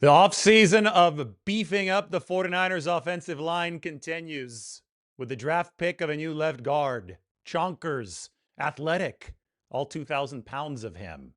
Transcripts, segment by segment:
The offseason of beefing up the 49ers offensive line continues with the draft pick of a new left guard, Chonkers, athletic, all 2,000 pounds of him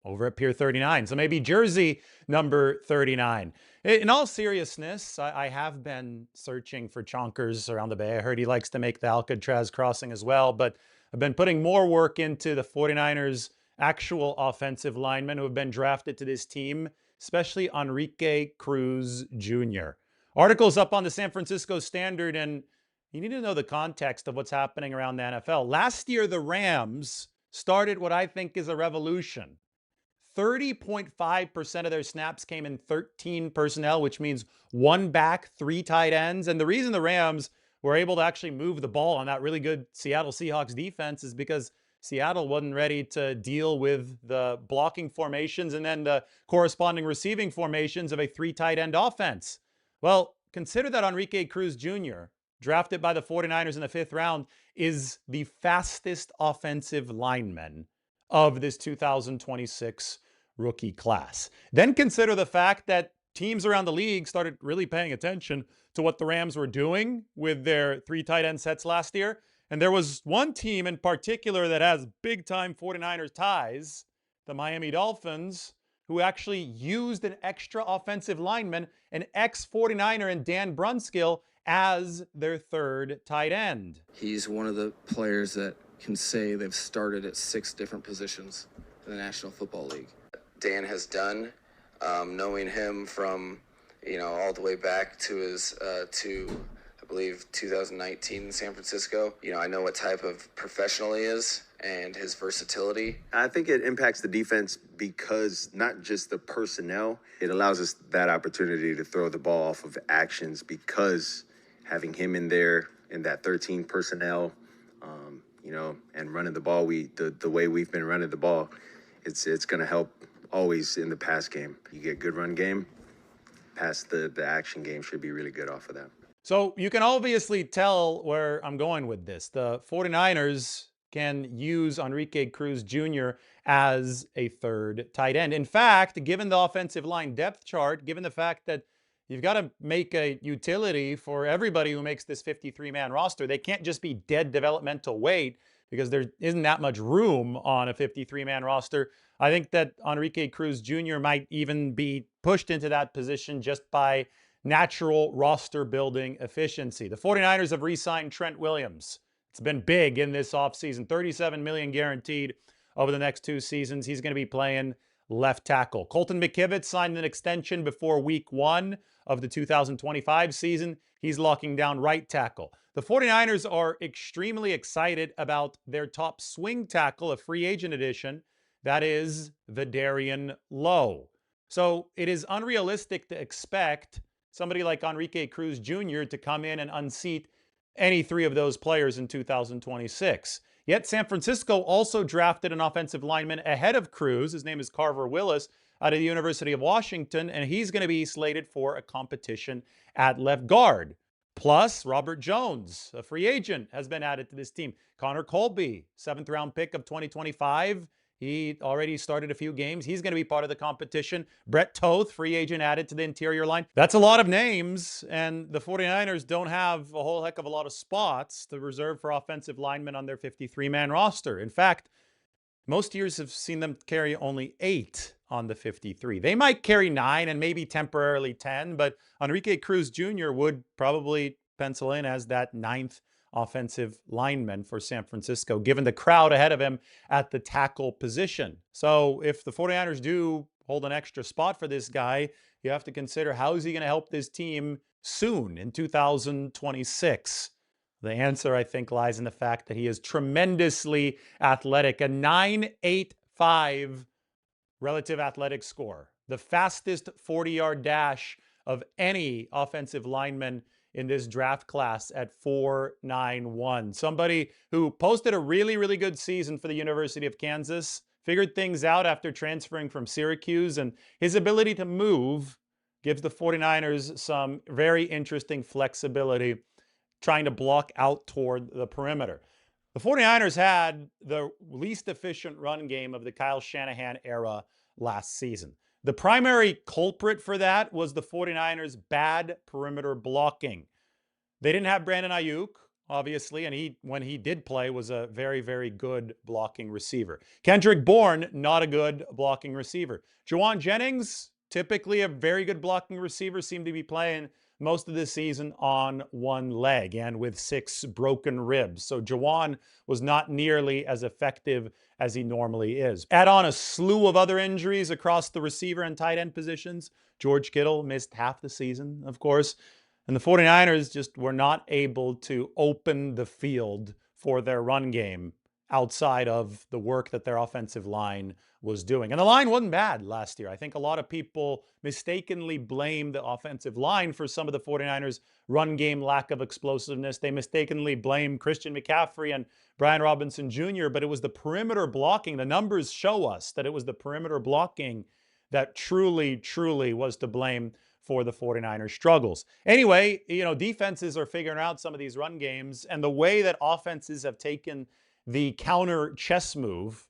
over at Pier 39. So maybe jersey number 39. In all seriousness, I have been searching for Chonkers around the Bay. I heard he likes to make the Alcatraz crossing as well, but I've been putting more work into the 49ers' actual offensive linemen who have been drafted to this team, especially Enrique Cruz Jr. Articles up on the San Francisco Standard, and you need to know the context of what's happening around the NFL. Last year, the Rams started what I think is a revolution. 30.5% of their snaps came in 13 personnel, which means one back, three tight ends. And the reason the Rams were able to actually move the ball on that really good Seattle Seahawks defense is because Seattle wasn't ready to deal with the blocking formations and then the corresponding receiving formations of a three tight end offense. Well, consider that Enrique Cruz Jr., drafted by the 49ers in the 5th round, is the fastest offensive lineman of this 2026 rookie class. Then consider the fact that teams around the league started really paying attention to what the Rams were doing with their three tight end sets last year. And there was one team in particular that has big time 49ers ties, the Miami Dolphins, who actually used an extra offensive lineman, an ex-49er in Dan Brunskill, as their third tight end. He's one of the players that can say they've started at 6 different positions in the National Football League. Dan has done, knowing him from, all the way back to his, I believe 2019 in San Francisco. I know what type of professional he is and his versatility. I think it impacts the defense because not just the personnel, it allows us that opportunity to throw the ball off of actions because having him in there in that 13 personnel, and running the ball, the way we've been running the ball, it's going to help always in the pass game. You get good run game, pass the action game should be really good off of that. So you can obviously tell where I'm going with this. The 49ers can use Enrique Cruz Jr. as a third tight end. In fact, given the offensive line depth chart, given the fact that you've got to make a utility for everybody who makes this 53-man roster, they can't just be dead developmental weight because there isn't that much room on a 53-man roster. I think that Enrique Cruz Jr. might even be pushed into that position just by natural roster building efficiency. The 49ers have re-signed Trent Williams. It's been big in this offseason. $37 million guaranteed over the next 2 seasons. He's going to be playing left tackle. Colton McKivitz signed an extension before week 1 of the 2025 season. He's locking down right tackle. The 49ers are extremely excited about their top swing tackle, a free agent addition. That is Vidarian Lowe. So it is unrealistic to expect somebody like Enrique Cruz Jr. to come in and unseat any 3 of those players in 2026. Yet San Francisco also drafted an offensive lineman ahead of Cruz. His name is Carver Willis out of the University of Washington, and he's going to be slated for a competition at left guard. Plus, Robert Jones, a free agent, has been added to this team. Connor Colby, 7th-round pick of 2025. He already started a few games. He's going to be part of the competition. Brett Toth, free agent added to the interior line. That's a lot of names, and the 49ers don't have a whole heck of a lot of spots to reserve for offensive linemen on their 53-man roster. In fact, most years have seen them carry only 8 on the 53. They might carry 9 and maybe temporarily 10, but Enrique Cruz Jr. would probably pencil in as that 9th offensive lineman for San Francisco, given the crowd ahead of him at the tackle position. So if the 49ers do hold an extra spot for this guy, you have to consider, how is he going to help this team soon in 2026? The answer, I think, lies in the fact that he is tremendously athletic. A 9.85 relative athletic score. The fastest 40-yard dash of any offensive lineman in this draft class at 4.91. Somebody who posted a really, really good season for the University of Kansas, figured things out after transferring from Syracuse, and his ability to move gives the 49ers some very interesting flexibility trying to block out toward the perimeter. The 49ers had the least efficient run game of the Kyle Shanahan era last season. The primary culprit for that was the 49ers' bad perimeter blocking. They didn't have Brandon Ayuk, obviously, and when he did play, was a very, very good blocking receiver. Kendrick Bourne, not a good blocking receiver. Juwan Jennings, typically a very good blocking receiver, seemed to be playing most of the season on one leg and with 6 broken ribs. So Juwan was not nearly as effective as he normally is. Add on a slew of other injuries across the receiver and tight end positions. George Kittle missed half the season, of course. And the 49ers just were not able to open the field for their run game outside of the work that their offensive line was doing. And the line wasn't bad last year. I think a lot of people mistakenly blame the offensive line for some of the 49ers' run game lack of explosiveness. They mistakenly blame Christian McCaffrey and Brian Robinson Jr., but it was the perimeter blocking. The numbers show us that it was the perimeter blocking that truly, truly was to blame for the 49ers struggles. Anyway, defenses are figuring out some of these run games, and the way that offenses have taken the counter chess move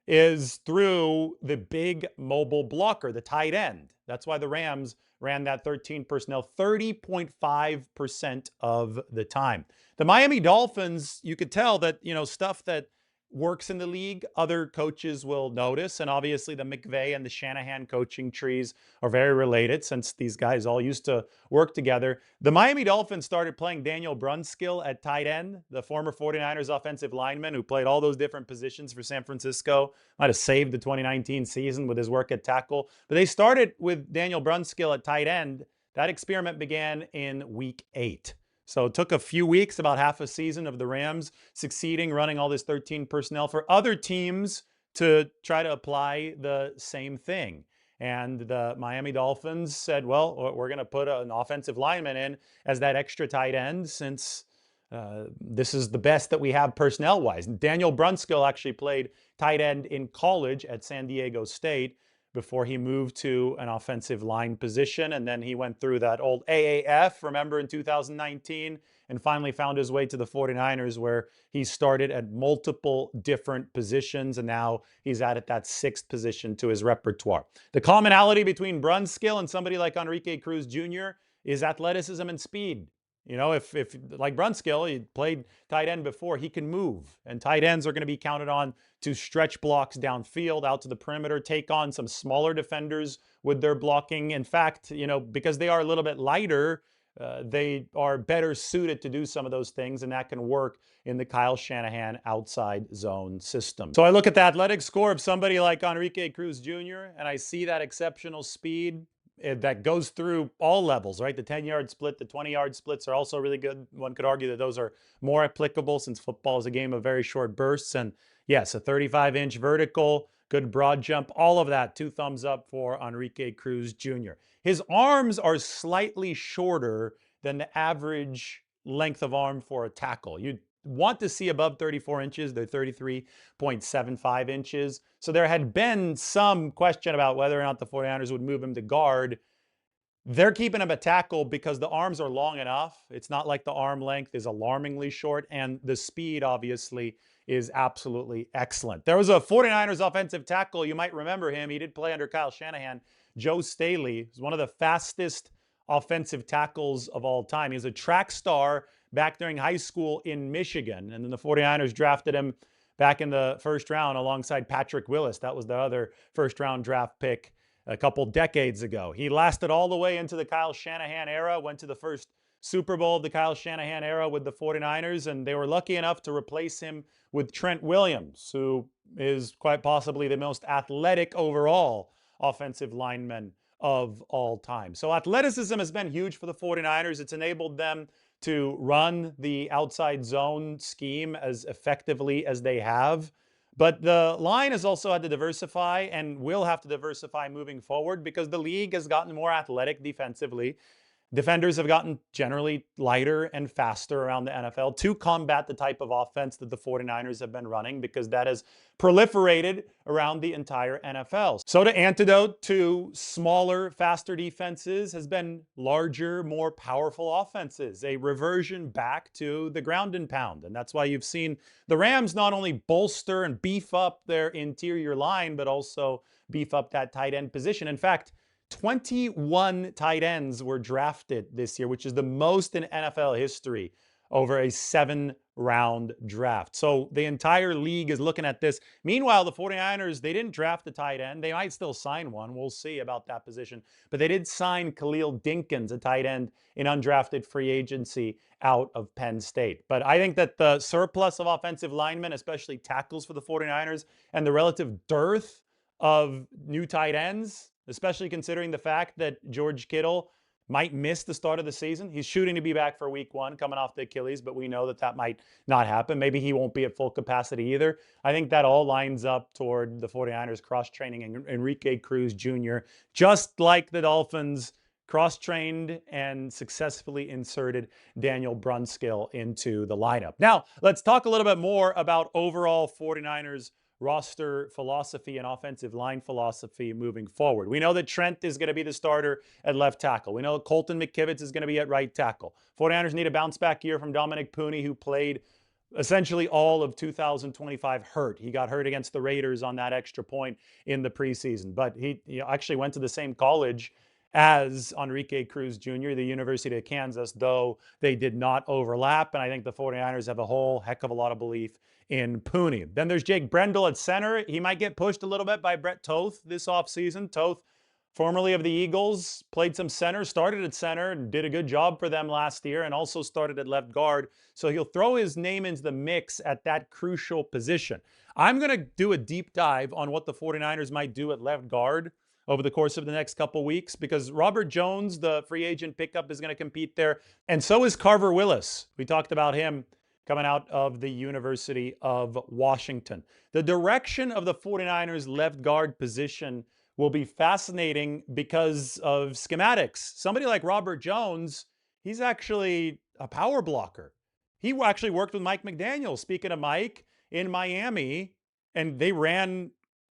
is through the big mobile blocker, the tight end. That's why the Rams ran that 13 personnel 30.5% of the time. The Miami Dolphins, you could tell that, stuff that works in the league, other coaches will notice. And obviously the McVay and the Shanahan coaching trees are very related since these guys all used to work together. The Miami Dolphins started playing Daniel Brunskill at tight end, the former 49ers offensive lineman who played all those different positions for San Francisco. Might have saved the 2019 season with his work at tackle. But they started with Daniel Brunskill at tight end. That experiment began in week 8. So it took a few weeks, about half a season of the Rams succeeding running all this 13 personnel for other teams to try to apply the same thing. And the Miami Dolphins said, well, we're going to put an offensive lineman in as that extra tight end since this is the best that we have personnel-wise. Daniel Brunskill actually played tight end in college at San Diego State before he moved to an offensive line position. And then he went through that old AAF, remember, in 2019, and finally found his way to the 49ers, where he started at multiple different positions, and now he's added that 6th position to his repertoire. The commonality between Brunskill and somebody like Enrique Cruz Jr. is athleticism and speed. If like Brunskill, he played tight end before, he can move. And tight ends are going to be counted on to stretch blocks downfield, out to the perimeter, take on some smaller defenders with their blocking. In fact, because they are a little bit lighter, they are better suited to do some of those things, and that can work in the Kyle Shanahan outside zone system. So I look at the athletic score of somebody like Enrique Cruz Jr., and I see that exceptional speed that goes through all levels, right? The 10-yard split, the 20-yard splits are also really good. One could argue that those are more applicable since football is a game of very short bursts. And yes, a 35-inch vertical, good broad jump, all of that, 2 thumbs up for Enrique Cruz Jr. His arms are slightly shorter than the average length of arm for a tackle. You'd want to see above 34 inches. They're 33.75 inches. So there had been some question about whether or not the 49ers would move him to guard. They're keeping him at tackle because the arms are long enough. It's not like the arm length is alarmingly short, and the speed obviously is absolutely excellent. There was a 49ers offensive tackle. You might remember him. He did play under Kyle Shanahan. Joe Staley is one of the fastest offensive tackles of all time. He was a track star back during high school in Michigan. And then the 49ers drafted him back in the first round alongside Patrick Willis. That was the other first-round draft pick a couple decades ago. He lasted all the way into the Kyle Shanahan era, went to the first Super Bowl of the Kyle Shanahan era with the 49ers, and they were lucky enough to replace him with Trent Williams, who is quite possibly the most athletic overall offensive lineman of all time. So athleticism has been huge for the 49ers. It's enabled them to run the outside zone scheme as effectively as they have. But the line has also had to diversify and will have to diversify moving forward because the league has gotten more athletic defensively. Defenders have gotten generally lighter and faster around the NFL to combat the type of offense that the 49ers have been running, because that has proliferated around the entire NFL. So the antidote to smaller, faster defenses has been larger, more powerful offenses, a reversion back to the ground and pound. And that's why you've seen the Rams not only bolster and beef up their interior line, but also beef up that tight end position. In fact, 21 tight ends were drafted this year, which is the most in NFL history over a 7-round draft. So the entire league is looking at this. Meanwhile, the 49ers, they didn't draft a tight end. They might still sign one. We'll see about that position. But they did sign Khalil Dinkins, a tight end in undrafted free agency out of Penn State. But I think that the surplus of offensive linemen, especially tackles for the 49ers, and the relative dearth of new tight ends, especially considering the fact that George Kittle might miss the start of the season. He's shooting to be back for week 1, coming off the Achilles, but we know that that might not happen. Maybe he won't be at full capacity either. I think that all lines up toward the 49ers cross-training Enrique Cruz Jr., just like the Dolphins cross-trained and successfully inserted Daniel Brunskill into the lineup. Now, let's talk a little bit more about overall 49ers roster philosophy and offensive line philosophy moving forward. We know that Trent is going to be the starter at left tackle. We know Colton McKivitz is going to be at right tackle. 49ers need a bounce back year from Dominic Pooney, who played essentially all of 2025 hurt. He got hurt against the Raiders on that extra point in the preseason, but he actually went to the same college as Enrique Cruz Jr., the University of Kansas, though they did not overlap. And I think the 49ers have a whole heck of a lot of belief in Pooney. Then there's Jake Brendel at center. He might get pushed a little bit by Brett Toth this offseason. Toth, formerly of the Eagles, played some center, started at center, and did a good job for them last year, and also started at left guard. So he'll throw his name into the mix at that crucial position. I'm going to do a deep dive on what the 49ers might do at left guard over the course of the next couple weeks, because Robert Jones, the free agent pickup, is going to compete there. And so is Carver Willis. We talked about him coming out of the University of Washington. The direction of the 49ers left guard position will be fascinating because of schematics. Somebody like Robert Jones, he's actually a power blocker. He actually worked with Mike McDaniel, speaking of Mike, in Miami, and they ran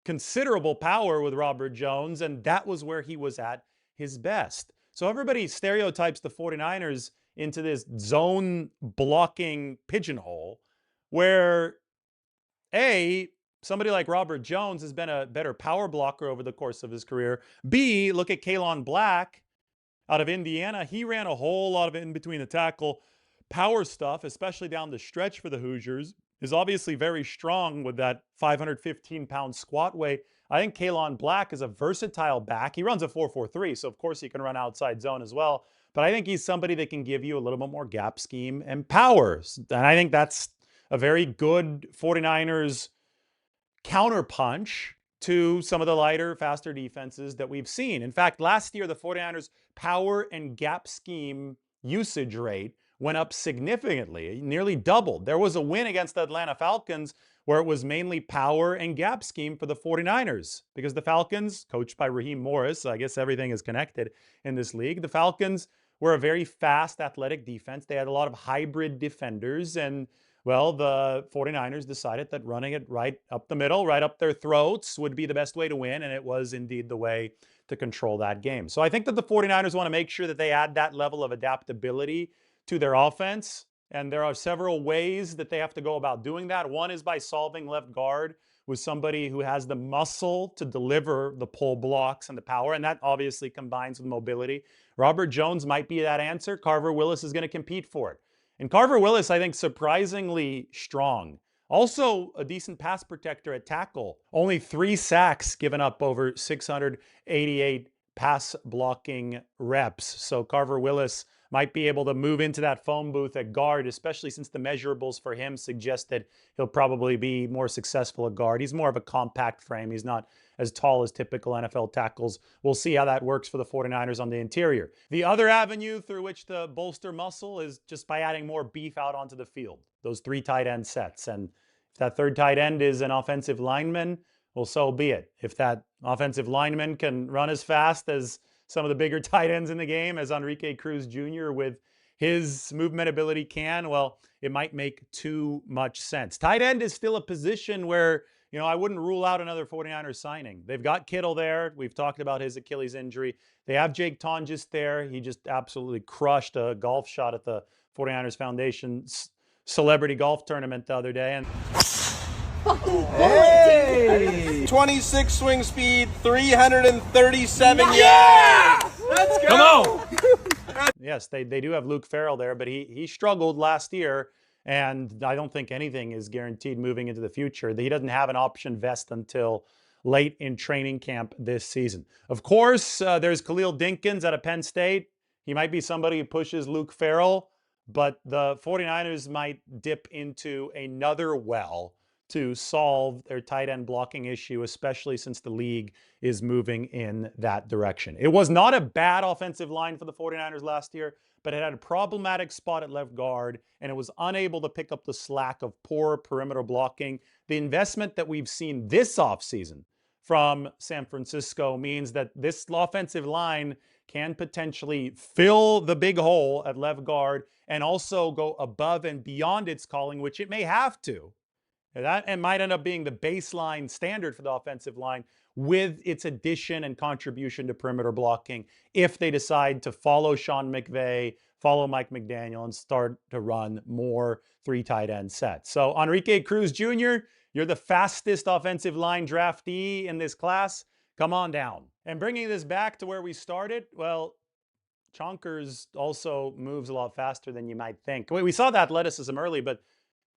considerable power with Robert Jones, and that was where he was at his best. So everybody stereotypes the 49ers into this zone blocking pigeonhole where somebody like Robert Jones has been a better power blocker over the course of his career. B, look at Kalon Black out of Indiana. He ran a whole lot of in between the tackle power stuff, especially down the stretch for the Hoosiers. Is obviously very strong with that 515-pound squat weight. I think Kalon Black is a versatile back. He runs a 4.43, so of course he can run outside zone as well. But I think he's somebody that can give you a little bit more gap scheme and powers. And I think that's a very good 49ers counterpunch to some of the lighter, faster defenses that we've seen. In fact, last year, the 49ers power and gap scheme usage rate went up significantly. It nearly doubled. There was a win against the Atlanta Falcons where it was mainly power and gap scheme for the 49ers, because the Falcons, coached by Raheem Morris, I guess everything is connected in this league, the Falcons were a very fast, athletic defense. They had a lot of hybrid defenders, and well, the 49ers decided that running it right up the middle, right up their throats would be the best way to win, and it was indeed the way to control that game. So I think that the 49ers want to make sure that they add that level of adaptability to their offense, and there are several ways that they have to go about doing that. One is by solving left guard with somebody who has the muscle to deliver the pull blocks and the power, and that obviously combines with mobility. Robert Jones might be that answer. Carver Willis is going to compete for it. And Carver Willis, I think, surprisingly strong. Also a decent pass protector at tackle. Only 3 sacks given up over 688 pass blocking reps. So Carver Willis might be able to move into that phone booth at guard, especially since the measurables for him suggest that he'll probably be more successful at guard. He's more of a compact frame. He's not as tall as typical NFL tackles. We'll see how that works for the 49ers on the interior. The other avenue through which to bolster muscle is just by adding more beef out onto the field, those 3 tight end sets. And if that third tight end is an offensive lineman, well, so be it. If that offensive lineman can run as fast as some of the bigger tight ends in the game, as Enrique Cruz Jr. with his movement ability can, well, it might make too much sense. Tight end is still a position where, I wouldn't rule out another 49ers signing. They've got Kittle there. We've talked about his Achilles injury. They have Jake Tonjes there. He just absolutely crushed a golf shot at the 49ers Foundation celebrity golf tournament the other day. And hey! 26 swing speed, 337 yards. Let's go. Come on. Yes, they do have Luke Farrell there, but he struggled last year, and I don't think anything is guaranteed moving into the future. He doesn't have an option vest until late in training camp this season. Of course, there's Khalil Dinkins out of Penn State. He might be somebody who pushes Luke Farrell, but the 49ers might dip into another well to solve their tight end blocking issue, especially since the league is moving in that direction. It was not a bad offensive line for the 49ers last year, but it had a problematic spot at left guard, and it was unable to pick up the slack of poor perimeter blocking. The investment that we've seen this offseason from San Francisco means that this offensive line can potentially fill the big hole at left guard and also go above and beyond its calling, which it may have to. That might end up being the baseline standard for the offensive line with its addition and contribution to perimeter blocking if they decide to follow Sean McVay, follow Mike McDaniel, and start to run more 3 tight end sets. So Enrique Cruz Jr., you're the fastest offensive line draftee in this class. Come on down. And bringing this back to where we started, well, Chonkers also moves a lot faster than you might think. We saw the athleticism early, but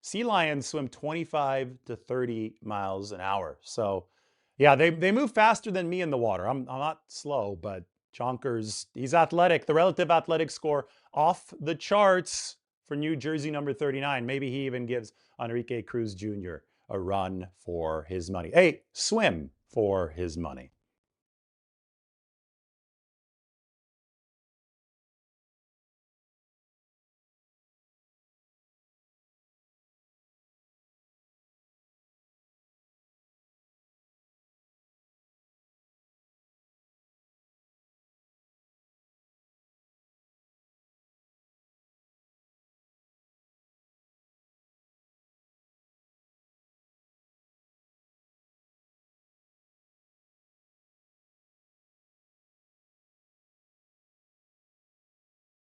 sea lions swim 25 to 30 miles an hour. So, yeah, they move faster than me in the water. I'm not slow, but Chonkers, he's athletic. The relative athletic score off the charts for New Jersey number 39. Maybe he even gives Enrique Cruz Jr. a run for his money. Hey, swim for his money.